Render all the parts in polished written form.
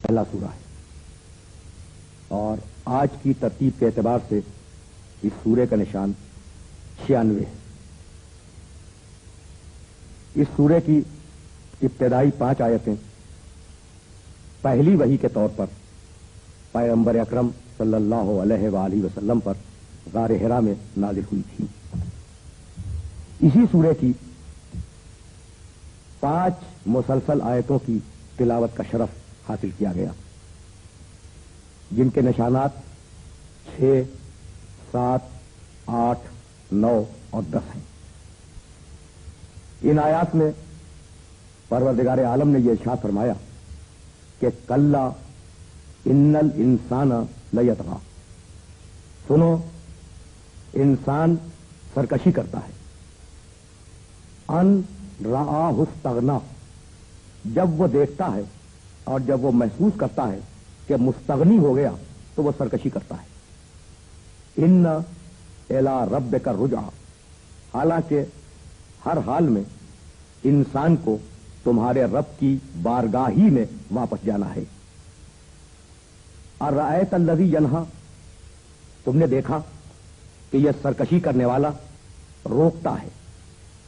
پہلا سورہ ہے اور آج کی ترتیب کے اعتبار سے اس سورے کا نشان 96 ہے۔ اس سورے کی ابتدائی 5 آیتیں پہلی وحی کے طور پر پیغمبر اکرم صلی اللہ علیہ وآلہ وسلم پر غار حرا میں نازل ہوئی تھی۔ اسی سورے کی 5 مسلسل آیتوں کی تلاوت کا شرف حاصل کیا گیا، جن کے نشانات 6، 7، 8، 9 اور 10 ہیں۔ ان آیات میں پروردگار عالم نے یہ ارشاد فرمایا کہ کلا ان الانسان لیطغی، سنو انسان سرکشی کرتا ہے، ان رآہ استغنا، جب وہ دیکھتا ہے اور جب وہ محسوس کرتا ہے کہ مستغنی ہو گیا تو وہ سرکشی کرتا ہے۔ ان الی ربک الرجعی، حالانکہ ہر حال میں انسان کو تمہارے رب کی بارگاہ ہی میں واپس جانا ہے۔ ارأیت الذی ینہا، تم نے دیکھا کہ یہ سرکشی کرنے والا روکتا ہے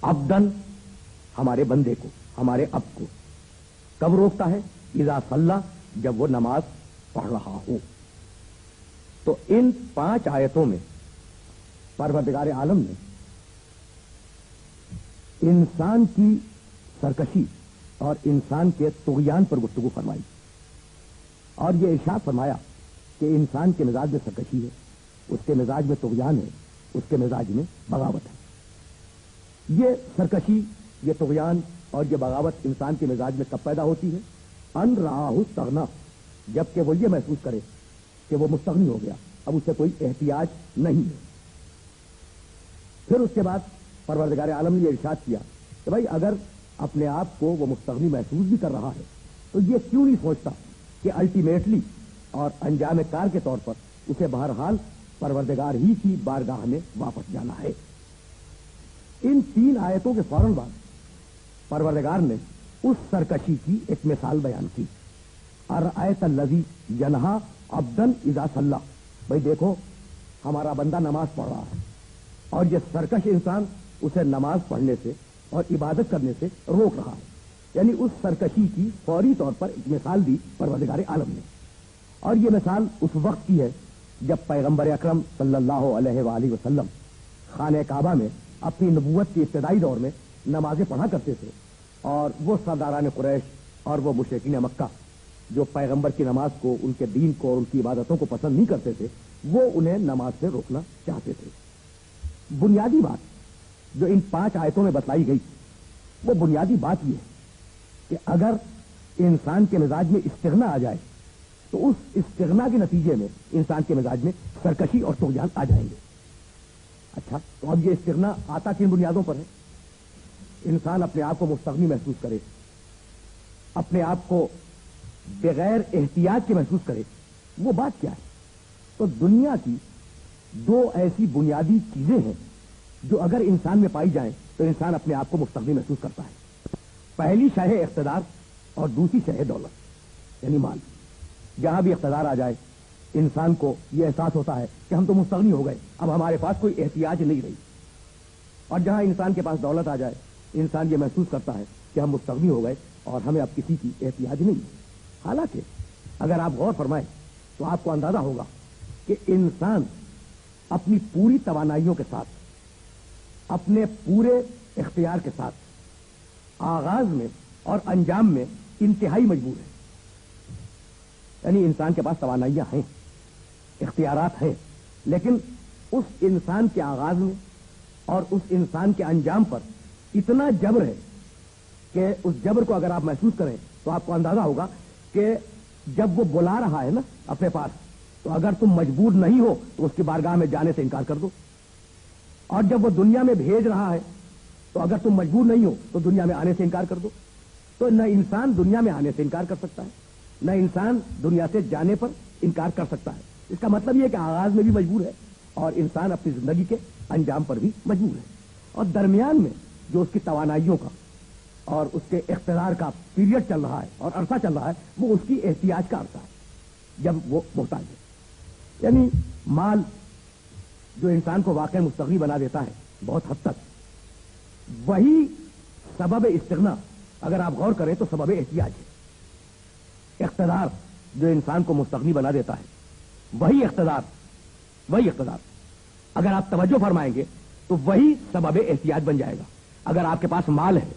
عبدن، ہمارے بندے کو، ہمارے اب کو۔ کب روکتا ہے؟ اذا صلی، جب وہ نماز پڑھ رہا ہو۔ تو ان 5 آیتوں میں پروردگار عالم نے انسان کی سرکشی اور انسان کے طغیان پر گفتگو فرمائی اور یہ ارشاد فرمایا کہ انسان کے مزاج میں سرکشی ہے، اس کے مزاج میں طغیان ہے، اس کے مزاج میں بغاوت ہے۔ یہ سرکشی، یہ طغیان اور یہ بغاوت انسان کے مزاج میں کب پیدا ہوتی ہے؟ ان رآہ استغنا، جبکہ وہ یہ محسوس کرے کہ وہ مستغنی ہو گیا، اب اسے کوئی احتیاج نہیں ہے۔ پھر اس کے بعد پروردگار عالم نے یہ ارشاد کیا کہ بھائی اگر اپنے آپ کو وہ مستغنی محسوس بھی کر رہا ہے تو یہ کیوں نہیں سوچتا کہ الٹیمیٹلی اور انجام کار کے طور پر اسے بہرحال پروردگار ہی کی بارگاہ میں واپس جانا ہے۔ ان 3 آیتوں کے فوراً بعد پروردگار نے اس سرکشی کی ایک مثال بیان کی۔ ارأیت الذی ینہا عبدن اذا صلی، بھائی دیکھو ہمارا بندہ نماز پڑھ رہا ہے اور یہ سرکش انسان اسے نماز پڑھنے سے اور عبادت کرنے سے روک رہا ہے، یعنی اس سرکشی کی فوری طور پر ایک مثال دی پروردگار عالم نے۔ اور یہ مثال اس وقت کی ہے جب پیغمبر اکرم صلی اللہ علیہ وآلہ وسلم خانہ کعبہ میں اپنی نبوت کے ابتدائی دور میں نمازیں پڑھا کرتے تھے، اور وہ سرداران قریش اور وہ مشرکین مکہ جو پیغمبر کی نماز کو، ان کے دین کو اور ان کی عبادتوں کو پسند نہیں کرتے تھے، وہ انہیں نماز سے روکنا چاہتے تھے۔ بنیادی بات جو ان 5 آیتوں میں بتلائی گئی وہ بنیادی بات یہ ہے کہ اگر انسان کے مزاج میں استغنا آ جائے تو اس استغنا کے نتیجے میں انسان کے مزاج میں سرکشی اور طغیان آ جائیں گے۔ اچھا، تو اب یہ استغنا آتا کن بنیادوں پر ہے؟ انسان اپنے آپ کو مستغنی محسوس کرے، اپنے آپ کو بغیر احتیاط کے محسوس کرے، وہ بات کیا ہے؟ تو دنیا کی 2 ایسی بنیادی چیزیں ہیں جو اگر انسان میں پائی جائیں تو انسان اپنے آپ کو مستغنی محسوس کرتا ہے۔ پہلی شے ہے اقتدار اور دوسری شے ہے دولت، یعنی مال۔ جہاں بھی اقتدار آ جائے انسان کو یہ احساس ہوتا ہے کہ ہم تو مستغنی ہو گئے، اب ہمارے پاس کوئی احتیاج نہیں رہی۔ اور جہاں انسان کے پاس دولت آ جائے انسان یہ محسوس کرتا ہے کہ ہم مستغنی ہو گئے اور ہمیں اب کسی کی احتیاج نہیں ہے۔ حالانکہ اگر آپ غور فرمائیں تو آپ کو اندازہ ہوگا کہ انسان اپنی پوری توانائیوں کے ساتھ، اپنے پورے اختیار کے ساتھ آغاز میں اور انجام میں انتہائی مجبور ہے۔ یعنی انسان کے پاس توانائیاں ہیں، اختیارات ہیں، لیکن اس انسان کے آغاز میں اور اس انسان کے انجام پر اتنا جبر ہے کہ اس جبر کو اگر آپ محسوس کریں تو آپ کو اندازہ ہوگا کہ جب وہ بلا رہا ہے نا اپنے پاس، تو اگر تم مجبور نہیں ہو تو اس کی بارگاہ میں جانے سے انکار کر دو، اور جب وہ دنیا میں بھیج رہا ہے تو اگر تم مجبور نہیں ہو تو دنیا میں آنے سے انکار کر دو۔ تو نہ انسان دنیا میں آنے سے انکار کر سکتا ہے، نہ انسان دنیا سے جانے پر انکار کر سکتا ہے۔ اس کا مطلب یہ کہ آغاز میں بھی مجبور ہے اور انسان اپنی زندگی کے انجام پر بھی مجبور ہے، اور درمیان میں جو اس کی توانائیوں کا اور اس کے اقتدار کا پیریڈ چل رہا ہے اور عرصہ چل رہا ہے، وہ اس کی احتیاج کا عرصہ ہے جب وہ محتاج ہے. یعنی مال جو انسان کو واقع مستغنی بنا دیتا ہے بہت حد تک، وہی سبب استغنا اگر آپ غور کریں تو سبب احتیاج ہے. اقتدار جو انسان کو مستغنی بنا دیتا ہے، وہی اقتدار اگر آپ توجہ فرمائیں گے تو وہی سبب احتیاج بن جائے گا. اگر آپ کے پاس مال ہے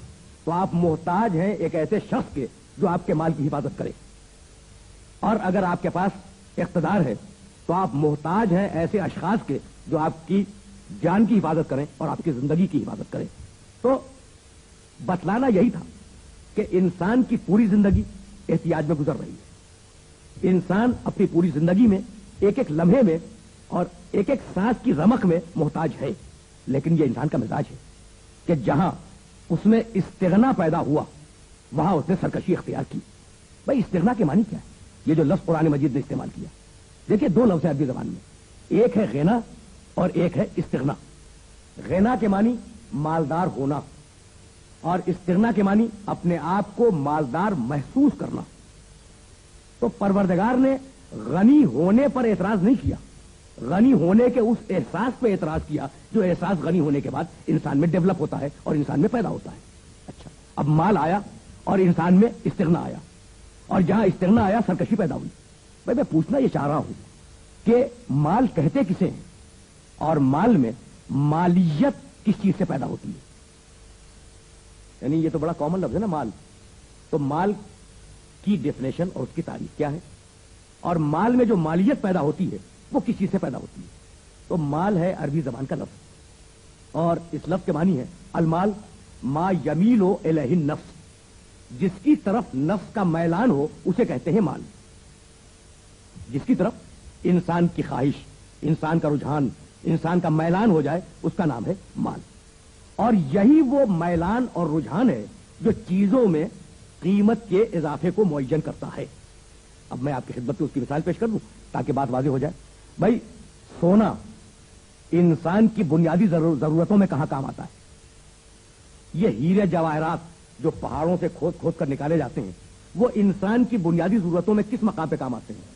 تو آپ محتاج ہیں ایک ایسے شخص کے جو آپ کے مال کی حفاظت کرے، اور اگر آپ کے پاس اقتدار ہے تو آپ محتاج ہیں ایسے اشخاص کے جو آپ کی جان کی حفاظت کریں اور آپ کی زندگی کی حفاظت کریں. تو بتلانا یہی تھا کہ انسان کی پوری زندگی احتیاج میں گزر رہی ہے. انسان اپنی پوری زندگی میں ایک ایک لمحے میں اور ایک ایک سانس کی رمق میں محتاج ہے. لیکن یہ انسان کا مزاج ہے کہ جہاں اس میں استغنا پیدا ہوا وہاں اس نے سرکشی اختیار کی. بھائی استغنا کے معنی کیا ہے؟ یہ جو لفظ قرآن مجید نے استعمال کیا، دیکھیے دو لفظ ہیں عربی زبان میں، ایک ہے غنا اور ایک ہے استغنا. غنا کے معنی مالدار ہونا اور استغنا کے معنی اپنے آپ کو مالدار محسوس کرنا. تو پروردگار نے غنی ہونے پر اعتراض نہیں کیا، غنی ہونے کے اس احساس پہ اعتراض کیا جو احساس غنی ہونے کے بعد انسان میں ڈیولپ ہوتا ہے اور انسان میں پیدا ہوتا ہے. اچھا، اب مال آیا اور انسان میں استغنا آیا، اور جہاں استغنا آیا سرکشی پیدا ہوئی. بھائی میں پوچھنا یہ چاہ رہا ہوں کہ مال کہتے کسے ہیں اور مال میں مالیت کس چیز سے پیدا ہوتی ہے؟ یعنی یہ تو بڑا کامن لفظ ہے نا مال. تو مال کی ڈیفینیشن اور اس کی تعریف کیا ہے، اور مال میں جو مالیت پیدا ہوتی ہے وہ کس چیز سے پیدا ہوتی ہے؟ تو مال ہے عربی زبان کا لفظ، اور اس لفظ کے معنی ہے المال ما یمیل الیہ النفس، جس کی طرف نفس کا میلان ہو اسے کہتے ہیں مال. جس کی طرف انسان کی خواہش، انسان کا رجحان، انسان کا میلان ہو جائے اس کا نام ہے مال. اور یہی وہ میلان اور رجحان ہے جو چیزوں میں قیمت کے اضافے کو معین کرتا ہے. اب میں آپ کی خدمت میں اس کی مثال پیش کر دوں تاکہ بات واضح ہو جائے. بھائی سونا انسان کی بنیادی ضرورتوں میں کہاں کام آتا ہے؟ یہ ہیرے جواہرات جو پہاڑوں سے کھود کھود کر نکالے جاتے ہیں وہ انسان کی بنیادی ضرورتوں میں کس مقام پہ کام آتے ہیں؟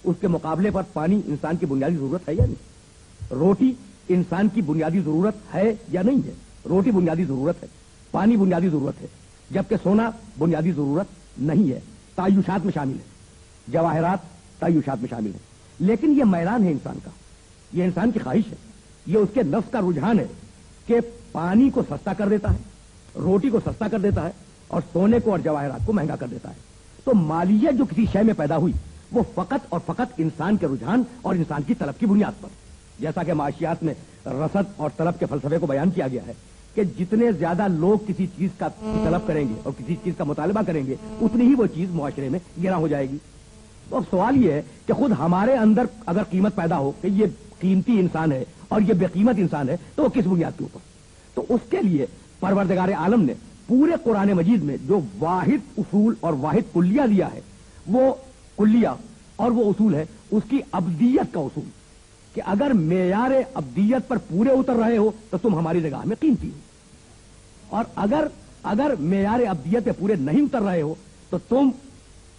اس کے مقابلے پر پانی انسان کی بنیادی ضرورت ہے یا نہیں؟ روٹی انسان کی بنیادی ضرورت ہے یا نہیں ہے؟ روٹی بنیادی ضرورت ہے، پانی بنیادی ضرورت ہے، جبکہ سونا بنیادی ضرورت نہیں ہے، تعیشات میں شامل ہے، جواہرات تعیشات میں شامل ہے. لیکن یہ میلان ہے انسان کا، یہ انسان کی خواہش ہے، یہ اس کے نفس کا رجحان ہے کہ پانی کو سستا کر دیتا ہے، روٹی کو سستا کر دیتا ہے، اور سونے کو اور جواہرات کو مہنگا کر دیتا ہے. تو مالیت جو کسی شے میں پیدا ہوئی وہ فقط اور فقط انسان کے رجحان اور انسان کی طلب کی بنیاد پر، جیسا کہ معاشیات میں رسد اور طلب کے فلسفے کو بیان کیا گیا ہے کہ جتنے زیادہ لوگ کسی چیز کا طلب کریں گے اور کسی چیز کا مطالبہ کریں گے اتنی ہی وہ چیز معاشرے میں گراں ہو جائے گی. تو اب سوال یہ ہے کہ خود ہمارے اندر اگر قیمت پیدا ہو کہ یہ قیمتی انسان ہے اور یہ بے قیمت انسان ہے تو وہ کس بنیاد کے اوپر؟ تو اس کے لیے پروردگار عالم نے پورے قرآن مجید میں جو واحد اصول اور واحد کلیہ دیا ہے وہ کلیہ اور وہ اصول ہے اس کی ابدیت کا اصول، کہ اگر معیار ابدیت پر پورے اتر رہے ہو تو تم ہماری نگاہ میں قیمتی ہو، اور اگر معیار ابدیت پہ پورے نہیں اتر رہے ہو تو تم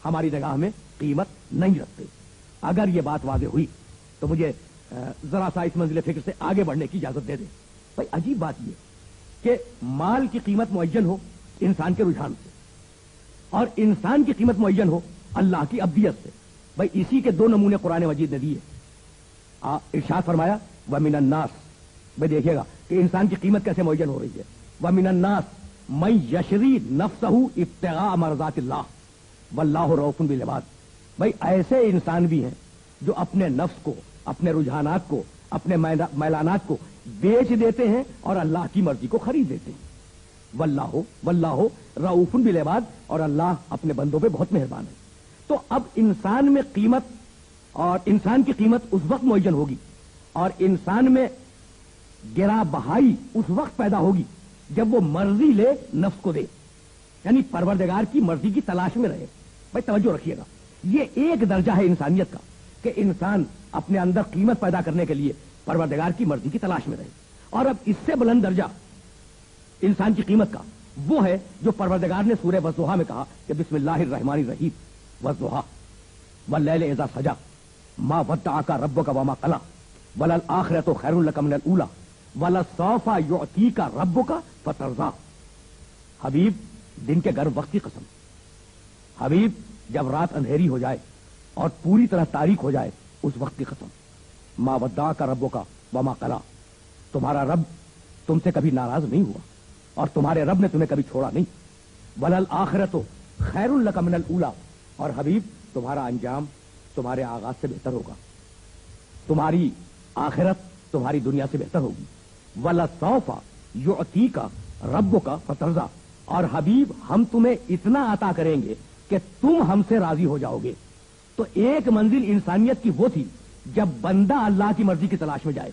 ہماری نگاہ میں قیمت نہیں رکھتے. اگر یہ بات واضح ہوئی تو مجھے ذرا سا اس منزل فکر سے آگے بڑھنے کی اجازت دے دیں. بھائی عجیب بات یہ کہ مال کی قیمت معین ہو انسان کے رجحان سے اور انسان کی قیمت معین ہو اللہ کی ابدیت سے. بھائی اسی کے دو نمونے قرآن مجید نے دیے. ارشاد فرمایا وَمِنَ النَّاسِ، بھائی دیکھیے گا کہ انسان کی قیمت کیسے معین ہو رہی ہے. وَمِنَ النَّاسِ مَن یشری نَفْسَهُ ابتغاء مرضات اللہ واللہ رؤوف بالعباد. بھائی ایسے انسان بھی ہیں جو اپنے نفس کو، اپنے رجحانات کو، اپنے میلانات کو بیچ دیتے ہیں اور اللہ کی مرضی کو خرید دیتے ہیں. واللہ رؤوف بالعباد، اور اللہ اپنے بندوں پہ بہت مہربان ہے. تو اب انسان میں قیمت اور انسان کی قیمت اس وقت معین ہوگی اور انسان میں گرا بہائی اس وقت پیدا ہوگی جب وہ مرضی لے نفس کو دے، یعنی پروردگار کی مرضی کی تلاش میں رہے. بھائی توجہ رکھیے گا، یہ ایک درجہ ہے انسانیت کا کہ انسان اپنے اندر قیمت پیدا کرنے کے لیے پروردگار کی مرضی کی تلاش میں رہے. اور اب اس سے بلند درجہ انسان کی قیمت کا وہ ہے جو परवरदिगार ने सूरह वज़्ज़ुहा में कहा कि बिस्मिल्लाहिर रहमानिर रहीम वज़्ज़ुहा वल्लैलि इज़ा सजा मा वद्दअका रब्बुका वमा क़ला वलल आखिरतु खैरुल लका मिनल ऊला वलसौफा युअतीका रब्बुका फतरज़ा। हबीब, दिन के गर्म वक्त की कसम। हबीब, जब रात अंधेरी हो जाए और पूरी तरह तारीख हो जाए उस वक्त की कसम। मा वद्दअका रब्बुका वमा क़ला, तुम्हारा रब तुमसे कभी नाराज नहीं हुआ और तुम्हारे रब ने तुम्हें कभी छोड़ा नहीं। वलल आखिरतु खैरुल लका मिनल ऊला, और हबीब तुम्हारा अंजाम तुम्हारे आगाज से बेहतर होगा, तुम्हारी आखिरत तुम्हारी दुनिया से बेहतर होगी। वलसौफा युअतीका रब्बुका फतरज़ा, और हबीब हम तुम्हें इतना अता करेंगे कि तुम हमसे राजी हो जाओगे। तो एक मंजिल इंसानियत की वो थी जब बंदा अल्लाह की मर्जी की तलाश में जाए,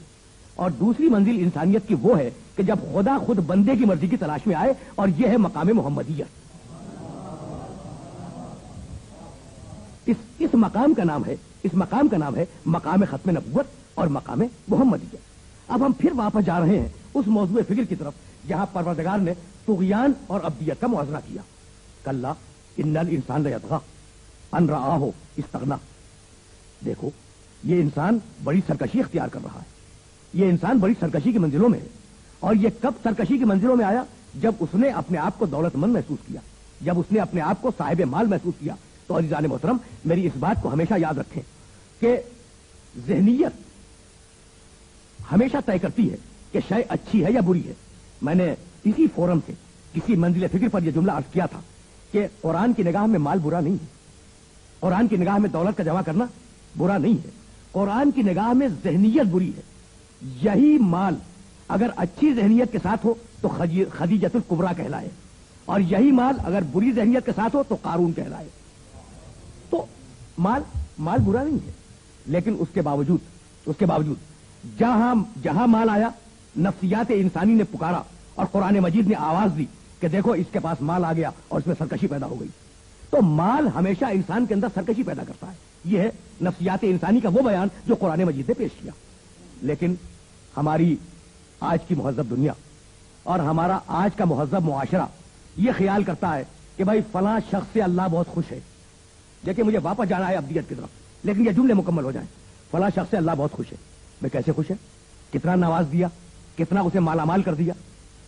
और दूसरी मंजिल इंसानियत की वो है कि जब खुदा खुद बंदे की मर्जी की तलाश में आए, और यह है मकाम मोहम्मदियत। इस मकाम का नाम है, इस मकाम का नाम है मकाम खत्म नबुव्वत और मकाम मोहम्मदियत। अब हम फिर वापस जा रहे हैं उस मौजूद फिक्र की तरफ जहां परवरदिगार ने तुग़यान और अब्दियत का मुआवजा किया। कल्ला इन्नल इंसान लयतग़ा अन रआहु इस्तग़ना। देखो, ये इंसान बड़ी सरकशी इख्तियार कर रहा है, ये इंसान बड़ी सरकशी की मंजिलों में है। और ये कब सरकशी की मंजिलों में आया? जब उसने अपने आप को दौलतमंद महसूस किया, जब उसने अपने आप को साहिब माल महसूस किया। तो अज़ीज़ान मोहतरम, मेरी इस बात को हमेशा याद रखें कि ज़हनियत हमेशा तय करती है कि शय अच्छी है या बुरी है। मैंने इसी फोरम से किसी मंजिल फिक्र पर यह जुमला अर्ज किया था कि कुरान की निगाह में माल बुरा नहीं है, कुरान की निगाह में दौलत का जमा करना बुरा नहीं है, कुरान की निगाह में ज़हनियत बुरी है। यही माल अगर अच्छी ज़हनियत के साथ हो तो खदीजतुल कुबरा कहलाए, और यही माल अगर बुरी ज़हनियत के साथ हो तो कारून कहलाए। तो माल बुरा नहीं है, लेकिन उसके बावजूद जहां माल आया, नफ्सियात इंसानी ने पुकारा और कुरान मजीद ने आवाज दी कि देखो इसके पास माल आ गया और इसमें सरकशी पैदा हो गई। तो माल हमेशा इंसान के अंदर सरकशी पैदा करता है। यह है नफ्सियात इंसानी का वो बयान जो कुरान मजीद ने पेश किया। लेकिन हमारी आज की मुहज़्ज़ब दुनिया और हमारा आज का मुहज़्ज़ब मुआशरा यह ख्याल करता है कि भाई फलां शख्स से अल्लाह बहुत खुश है। देखिए, मुझे वापस जाना है अब्दियत की तरफ, लेकिन ये जुमले मुकम्मल हो जाएं। फलां शख्स से अल्लाह बहुत खुश है। मैं कैसे खुश है? कितना नवाज दिया, कितना उसे मालामाल कर दिया,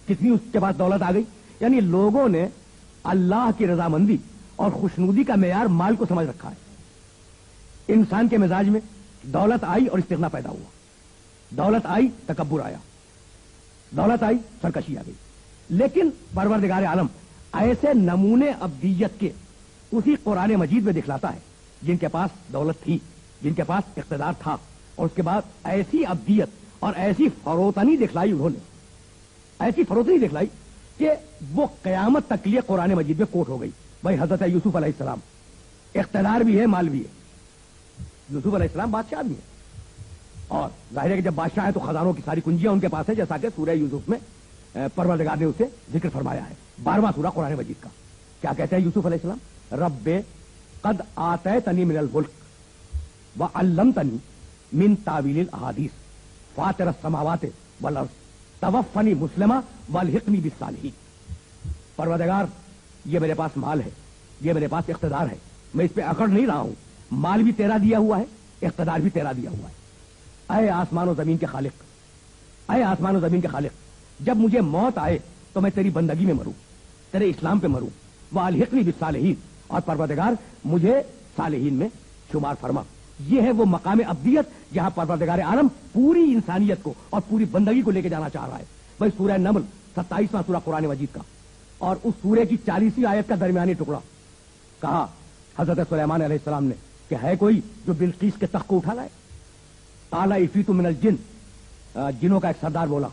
कितनी उसके पास दौलत आ गई। यानी लोगों ने अल्लाह की रजामंदी और खुशनुदी का मेयार माल को समझ रखा है। इंसान के मिजाज में दौलत आई और इस्तिग़ना पैदा हुआ, दौलत आई तकब्बुर आया, दौलत आई सरकशी आ गई। लेकिन परवरदिगार आलम ऐसे नमूने अब्दियत के उसी कुरान मजीद में दिखलाता है जिनके पास दौलत थी, जिनके पास इख्तिदार था, और उसके बाद ऐसी अब्दियत और ऐसी फरोतनी दिखलाई उन्होंने, ऐसी फरोतनी दिखलाई कि वो कयामत तक के लिए कुरान मजीद में कोट हो गई। भाई हजरत यूसुफ अलैहिस्सलाम इख्तिदार भी है, माल भी है। यूसुफ अलैहिस्सलाम बादशाह भी है, और जाहिर है कि जब बादशाह है तो खजानों की सारी कुंजियां उनके पास है, जैसा कि सूरह यूसुफ में परवरदिगार ने उसे जिक्र फरमाया है। 12वां सूरा कुरान मजीद का। क्या कहते हैं यूसुफ अलैहिस्सलाम? रब्बे कद आतैतनी मिनल मुल्क व अल्लमतनी मिन तावीलिल अहादीस फातिरस समावाति वल अर्ज़ तवफ़्फ़नी मुस्लिमा वल्हिक़नी बिस्सालिहीन। परवरदिगार, ये मेरे पास माल है, ये मेरे पास इख्तिदार है, मैं इस पे अकड़ नहीं रहा हूं। माल भी तेरा दिया हुआ है, इख्तिदार भी तेरा दिया हुआ है। ऐ आसमान और जमीन के खालिक, ऐ आसमान और जमीन के खालिक, जब मुझे मौत आए तो मैं तेरी बंदगी में मरूं, तेरे इस्लाम पे मरूं। वल्हिक़नी बिस्सालिहीन, और परवरदिगार मुझे सालिहीन में शुमार फरमा। यह है वो मकाम अब्दियत जहां परवरदिगार आलम पूरी इंसानियत को और पूरी बंदगी को लेकर जाना चाह रहा है। भाई सूरह नमल 27वां सूरा कुरान मजीद का, और उस सूरे की 40वीं आयत का दरमियानी टुकड़ा कहा हजरत सुलेमान अलैहिस्सलाम ने कि है कोई जो बिल्कीस के तख्त को उठा लाए। काला इफीतु मिनल जिन, जिनों का एक सरदार बोला,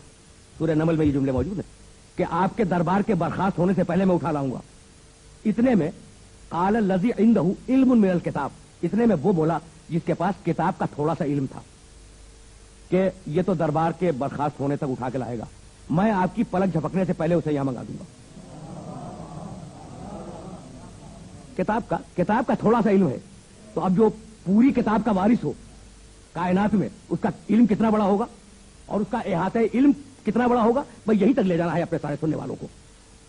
सूरह नमल में ये जुमले मौजूद है कि आपके दरबार के बर्खास्त होने से पहले मैं उठा लाऊंगा। इतने में काल लजी इंदहु इल्मुन मिनल किताब, इतने में वो बोला जिसके पास किताब का थोड़ा सा इल्म था कि ये तो दरबार के बर्खास्त होने तक उठा के लाएगा, मैं आपकी पलक झपकने से पहले उसे यहां मंगा दूंगा। किताब का थोड़ा सा इल्म है, तो अब जो पूरी किताब का वारिस हो कायनात में, उसका इल्म कितना बड़ा होगा और उसका इहाते इल्म कितना बड़ा होगा। भाई यही तक ले जाना है अपने सारे सुनने वालों को।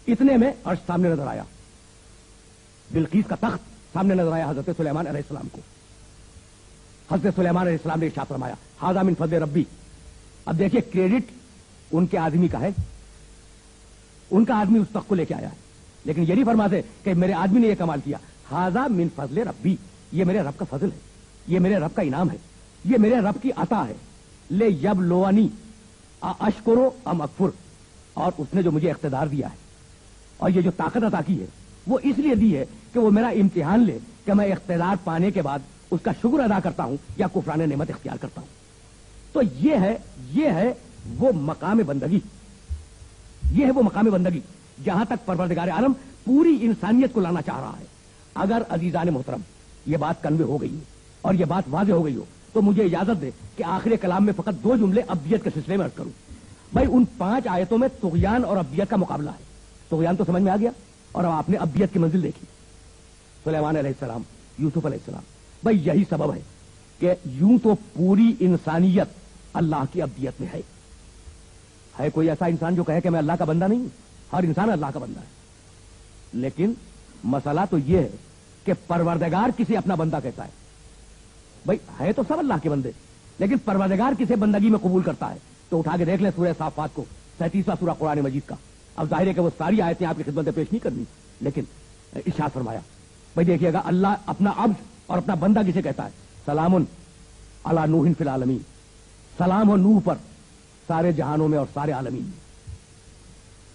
इतने में अर्श सामने नजर आया, बिल्कीस का तख्त सामने नजर आया हजरत सुलेमान अलैहिस्सलाम को। हजरत सुलेमान अलैहिस्सलाम ने इरशाद फरमाया, हाज़ा मिन फज़्ल रब्बी। अब देखिए, क्रेडिट उनके आदमी का है, उनका आदमी उस तख्त को लेके आया है, लेकिन ये नहीं फरमाते कि मेरे आदमी ने यह कमाल किया। हाज़ा मिन फज़्ल रब्बी, ये मेरे रब का फजल है, ये मेरे रब का इनाम है, ये मेरे रब की अता है। ले यब लोअनी अशकुरो अम अकफुर, और उसने जो मुझे इख्तिदार दिया है और ये जो ताकत अता की है, वो इसलिए दी है कि वो मेरा इम्तिहान ले कि मैं इख्तिदार पाने के बाद उसका शुक्र अदा करता हूं या कुफरान नेमत इख्तियार करता हूं। तो ये है वो मकाम बंदगी, ये है वो मकाम बंदगी जहां तक परवरदिगार आलम पूरी इंसानियत को लाना चाह रहा है। अगर अजीजान मोहतरम ये बात कन्वे हो गई हो और ये बात वाज़ेह हो गई हो, तो मुझे इजाजत दे कि आखिरी कलाम में फकत 2 जुमले अब्दियत के सिलसिले में अर्ज करूं। भाई, उन 5 आयतों में तुग़यान और अब्दियत का मुकाबला है। तुग़यान तो समझ में आ गया, और अब आपने अब्दियत की मंजिल देखी, सुलेमान अलैहिस्सलाम, यूसुफ अलैहिस्सलाम। भाई, यही सबब है कि यूं तो पूरी इंसानियत अल्लाह की अब्दियत में है कोई ऐसा इंसान जो कहे कि मैं अल्लाह का बंदा नहीं हूं? हर इंसान अल्लाह का बंदा है। लेकिन मसला तो यह है कि परवरदिगार किसे अपना बंदा कहता है। भाई, है तो सब अल्लाह के बंदे, लेकिन परवरदिगार किसे बंदगी में कबूल करता है? तो उठा के देख ले सूरह साफात को, 37वां सूरा कुरान मजीद का। अब जाहिर है कि वो सारी आयतें आपकी खिदमत में पेश नहीं करनी, लेकिन इरशाद फरमाया। भाई देखिएगा, अल्लाह अपना अब्द और अपना बंदा किसे कहता है? सलामुन अला नूहिन फिल आलमीन, सलाम हो नूह पर सारे जहानों में और सारे आलमीन में।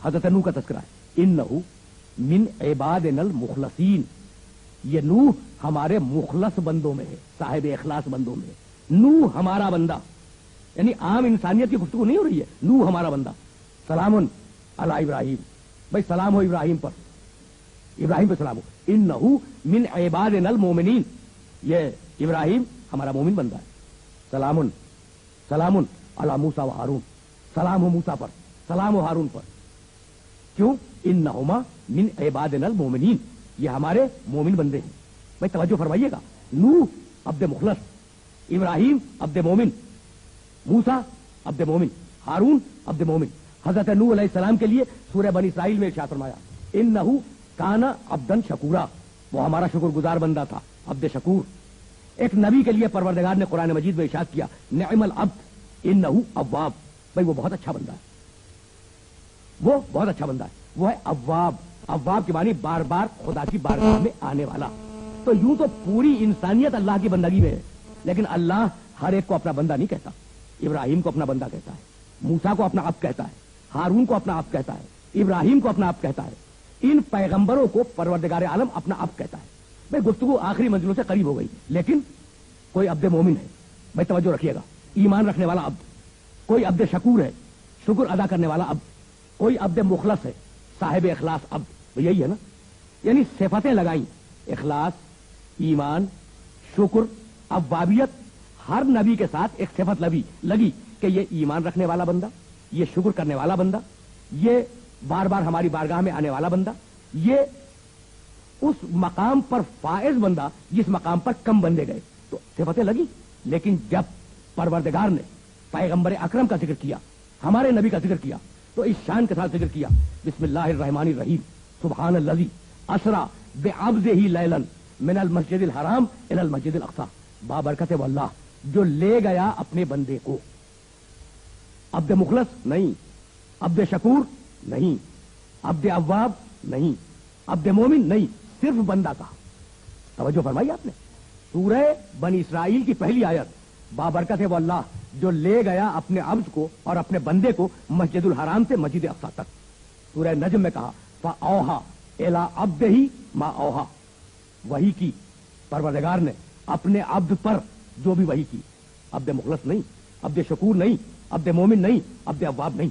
हजरत नूह का तस्करा है, इन्नहु मिन इबादिनल मुखलसीन, ये नूह हमारे मुखलस बंदों में है, साहिब इखलास बंदों में है। नूह हमारा बंदा, यानी आम इंसानियत की गुफ्तगू नहीं हो रही है, नूह हमारा बंदा। सलामुन अला इब्राहिम, भाई सलाम हो इब्राहिम पर, इब्राहिम पे सलाम हो। इन्नहु मिन इबादिनल मोमिनीन, ये इब्राहिम हमारा मोमिन बंदा है। सलामुन सलामुन अला मूसा व हारून, सलाम हो मूसा पर, सलाम हो हारून पर। क्यों? इन्नहुमा मिन इबादिनल मोमिनीन, ये हमारे मोमिन बंदे हैं। भाई तवज्जो फरमाइएगा, नूह अब्द मुखलस, इब्राहिम अब्द मोमिन, मूसा अब्द मोमिन, हारून अब्द मोमिन। हजरत नूह अलैहिस्सलाम के लिए सूरह बनी इसराइल में इरशाद फरमाया, इन्नहु काना अब्दन शकूरा, वो हमारा शुक्रगुजार बंदा था, अब्द शकूर। एक नबी के लिए परवरदिगार ने कुरान मजीद में इरशाद किया, निअमल अब्द इन्नहु अव्वाब, भाई वो बहुत अच्छा बंदा है, वो बहुत अच्छा बंदा है, वो है अव्वाब। अव्वाब की मानी बार बार खुदा की बारगाह में आने वाला। तो यूं तो पूरी इंसानियत अल्लाह की बंदगी में है, लेकिन अल्लाह हर एक को अपना बंदा नहीं कहता। इब्राहिम को अपना बंदा कहता है, मूसा को अपना अब कहता है, हारून को अपना अब कहता है, इब्राहिम को अपना अब कहता है। इन पैगंबरों को परवरदिगार आलम अपना अब कहता है। भाई गुफ्तगू आखिरी मंजिलों से करीब हो गई, लेकिन कोई अब्द मोमिन है, भाई तवज्जो रखिएगा, ईमान रखने वाला अब्द, कोई अब्द शकूर है, शुक्र अदा करने वाला अब्द, कोई अब्द मुखलस है, साहिब इखलास अब्द। तो यही है ना, यानी सिफतें लगाई, इखलास, ईमान, शुक्र, अव्वाबियत। हर नबी के साथ एक सिफत लगी कि ये ईमान रखने वाला बंदा, ये शुक्र करने वाला बंदा, ये बार बार हमारी बारगाह में आने वाला बंदा, ये उस मकाम पर फाइज बंदा जिस मकाम पर कम बंदे गए। तो सिफतें लगी, लेकिन जब परवरदिगार ने पैगंबर अकरम का जिक्र किया, हमारे नबी का जिक्र किया, तो इस शान के साथ जिक्र किया, बिस्मिल्लाहिर्रहमानिर रहीम, सुब्हानल्लज़ी अस्रा बिअब्दिही लैलन मिनल मस्जिदिल हराम इलल मस्जिदिल अक्सा, बाबरकत वल्लाह, जो ले गया अपने बंदे को। अब्द मुखलस नहीं, अब्द शकूर नहीं, अब्द अव्वाब नहीं, अब्द मोमिन नहीं, सिर्फ बंदा कहा। तवज्जो फरमाई आपने, सूरह बनी इसराइल की पहली आयत, बाबरकत वल्लाह, जो ले गया अपने अब्द को और अपने बंदे को मस्जिदुल हराम से मस्जिद अक्सा तक। सूरह नज्म में कहा, फ़अौहा इला अब्दिही मा औहा, वही की परवरदिगार ने अपने अब्द पर जो भी वही की। अब्द मुखलस नहीं, अब्द शकूर नहीं, अब्द मोमिन नहीं, अब्द अव्वाब नहीं।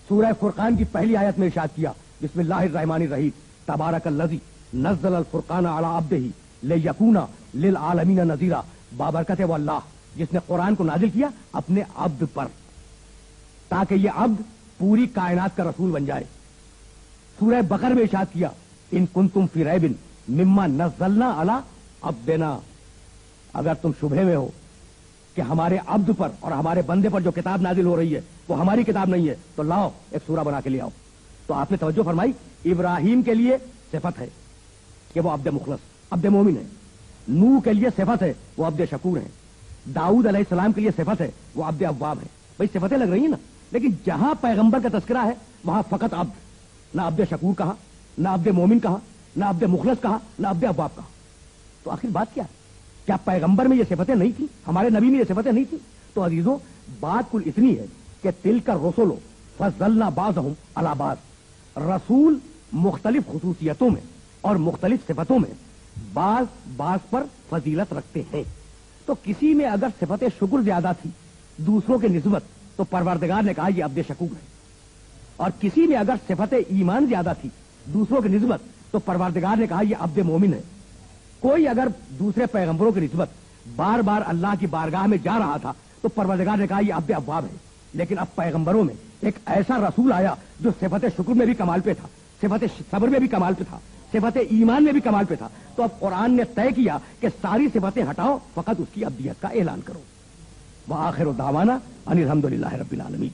सूरह फुरकान की पहली आयत में इरशाद किया, बिस्मिल्लाहिर्रहमानिर रहीम, तबारकल्लज़ी नज़्ज़लल फुरकान अला अब्दिही लियकूना लिल आलमीन नज़ीरा, बाबरकत वल्लाह, जिसने कुरान को नाजिल किया अपने अब्द पर, ताकि ये अब्द पूरी कायनात का रसूल बन जाए। सूरह बकर में इरशाद किया, इन कुंतुम फी रैबिन मिम्मा नज़्ज़लना अला अब्दिना, अगर तुम शुबहे में हो कि हमारे अब्द पर और हमारे बंदे पर जो किताब नाजिल हो रही है वो हमारी किताब नहीं है, तो लाओ एक सूरा बना के ले आओ। تو آپ نے توجہ فرمائی ابراہیم کے لیے صفت ہے کہ وہ عبد مخلص عبد مومن ہے، نوح کے لیے صفت ہے وہ عبد شکور ہے، داؤد علیہ السلام کے لیے صفت ہے وہ عبد اواب ہے. بھائی صفتیں لگ رہی ہیں نا، لیکن جہاں پیغمبر کا تذکرہ ہے وہاں فقط عبد، نہ عبد شکور کہا، نہ عبد مومن کہا، نہ عبد مخلص کہا، نہ عبد اواب کہا. تو آخر بات کیا ہے؟ کیا پیغمبر میں یہ صفتیں نہیں تھیں؟ ہمارے نبی میں یہ صفتیں نہیں تھیں؟ تو عزیزوں بات کل اتنی ہے کہ تلک الرسل فضلنا بعضهم علی بعض، رسول مختلف خصوصیتوں میں اور مختلف صفتوں میں بعض پر فضیلت رکھتے ہیں. تو کسی میں اگر صفت شکر زیادہ تھی دوسروں کے نسبت تو پروردگار نے کہا یہ عبد شکور ہے، اور کسی میں اگر صفت ایمان زیادہ تھی دوسروں کی نسبت تو پروردگار نے کہا یہ عبد مومن ہے. کوئی اگر دوسرے پیغمبروں کی نسبت بار بار اللہ کی بارگاہ میں جا رہا تھا تو پروردگار نے کہا یہ عبد اواب ہے. لیکن اب پیغمبروں میں ایک ایسا رسول آیا جو صفت شکر میں بھی کمال پہ تھا، صفت صبر میں بھی کمال پہ تھا، صفت ایمان میں بھی کمال پہ تھا. تو اب قرآن نے طے کیا کہ ساری صفتیں ہٹاؤ، فقط اس کی عبدیت کا اعلان کرو. وآخر دعوانا ان الحمد للہ رب العالمین.